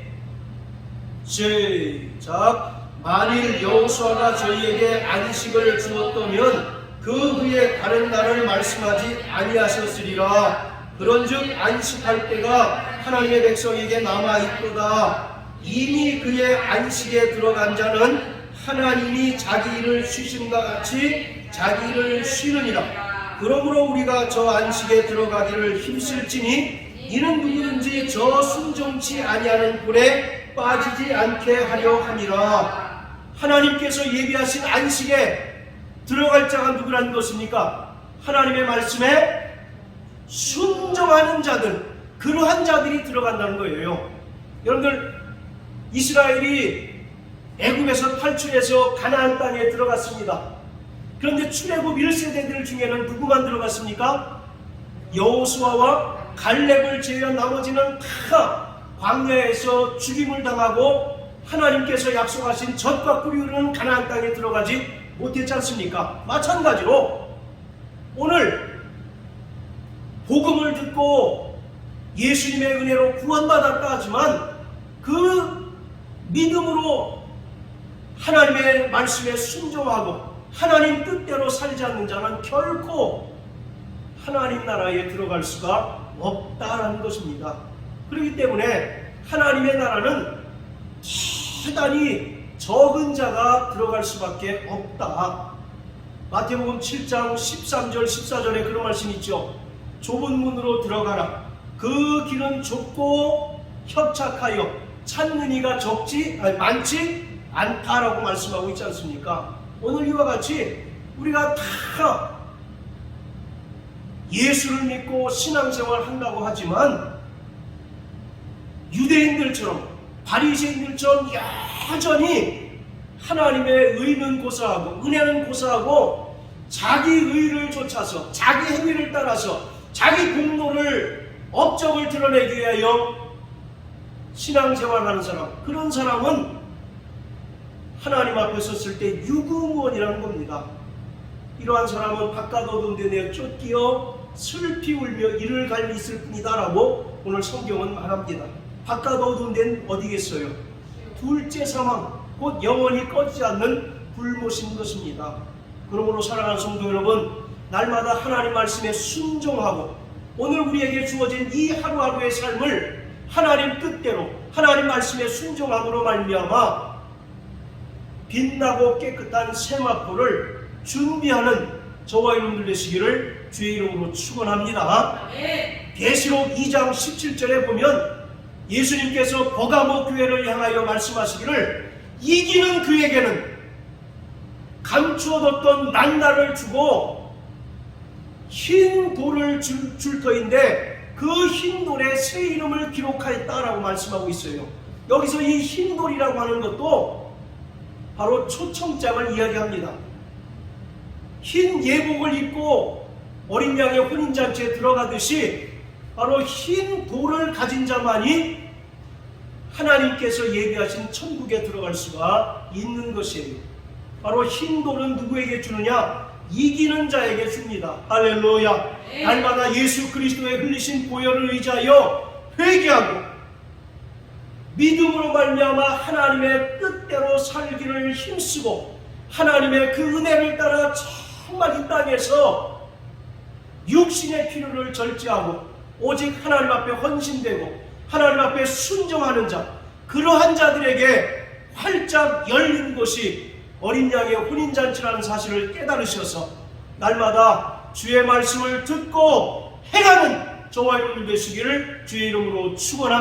시작. 만일 여호수아가 저희에게 안식을 주었다면 그 후에 다른 날을 말씀하지 아니하셨으리라. 그런즉 안식할 때가 하나님의 백성에게 남아있도다. 이미 그의 안식에 들어간 자는 하나님이 자기 일을 쉬심과 같이 자기 일을 쉬느니라. 그러므로 우리가 저 안식에 들어가기를 힘쓸지니 이는 누구든지 저 순종치 아니하는 굴에 빠지지 않게 하려 함이라. 하나님께서 예비하신 안식에 들어갈 자가 누구라는 것입니까? 하나님의 말씀에 순종하는 자들, 그러한 자들이 들어간다는 거예요. 여러분들, 이스라엘이 애굽에서 탈출해서 가나안 땅에 들어갔습니다. 그런데 출애굽 1세대들 중에는 누구만 들어갔습니까? 여호수아와 갈렙을 제외한 나머지는 다 광야에서 죽임을 당하고 하나님께서 약속하신 젖과 꿀이 흐르는 가나안 땅에 들어가지 못했지 않습니까? 마찬가지로 오늘 복음을 듣고 예수님의 은혜로 구원받았다 하지만 그 믿음으로 하나님의 말씀에 순종하고 하나님 뜻대로 살지 않는 자는 결코 하나님 나라에 들어갈 수가 없다라는 것입니다. 그렇기 때문에 하나님의 나라는 대단히 적은 자가 들어갈 수밖에 없다. 마태복음 7장 13절 14절에 그런 말씀이 있죠. 좁은 문으로 들어가라. 그 길은 좁고 협착하여 찾는 이가 많지 않다라고 말씀하고 있지 않습니까? 오늘 이와 같이 우리가 다 예수를 믿고 신앙생활 한다고 하지만 유대인들처럼 바리새인들처럼 여전히 하나님의 의는 고사하고 은혜는 고사하고 자기 의를 쫓아서 자기 행위를 따라서 자기 공로를 업적을 드러내기 위하여 신앙생활하는 사람, 그런 사람은 하나님 앞에 섰을 때 유구무원이라는 겁니다. 이러한 사람은 바깥 어두운 데 내어 쫓기어 슬피 울며 이를 갈미 있을 뿐이다 라고 오늘 성경은 말합니다. 바깥 어두운 데는 어디겠어요? 둘째 사망, 곧 영원히 꺼지지 않는 불못인 것입니다. 그러므로 사랑하는 성도 여러분, 날마다 하나님 말씀에 순종하고 오늘 우리에게 주어진 이 하루하루의 삶을 하나님 뜻대로 하나님 말씀에 순종함으로 말미암아 빛나고 깨끗한 세마포를 준비하는 저와 여러분들 되시기를 주의 이름으로 축원합니다. 계시록 2장 17절에 보면 예수님께서 버가모 교회를 향하여 말씀하시기를 이기는 그에게는 감추어뒀던 만나를 주고 흰 돌을 줄 터인데 그 흰 돌에 새 이름을 기록하였다라고 말씀하고 있어요. 여기서 이 흰 돌이라고 하는 것도 바로 초청장을 이야기합니다. 흰 예복을 입고 어린 양의 혼인잔치에 들어가듯이 바로 흰 돌을 가진 자만이 하나님께서 예비하신 천국에 들어갈 수가 있는 것이에요. 바로 흰 돌은 누구에게 주느냐? 이기는 자에게 줍니다. 할렐루야. 날마다 예수 그리스도의 흘리신 보혈을 의지하여 회개하고 믿음으로 말미암아 하나님의 뜻대로 살기를 힘쓰고 하나님의 그 은혜를 따라 정말 이 땅에서 육신의 필요를 절제하고 오직 하나님 앞에 헌신되고 하나님 앞에 순종하는 자, 그러한 자들에게 활짝 열린 곳이 어린 양의 혼인잔치라는 사실을 깨달으셔서 날마다 주의 말씀을 듣고 행하는 저와 여러분 되시기를 주의 이름으로 축원합니다.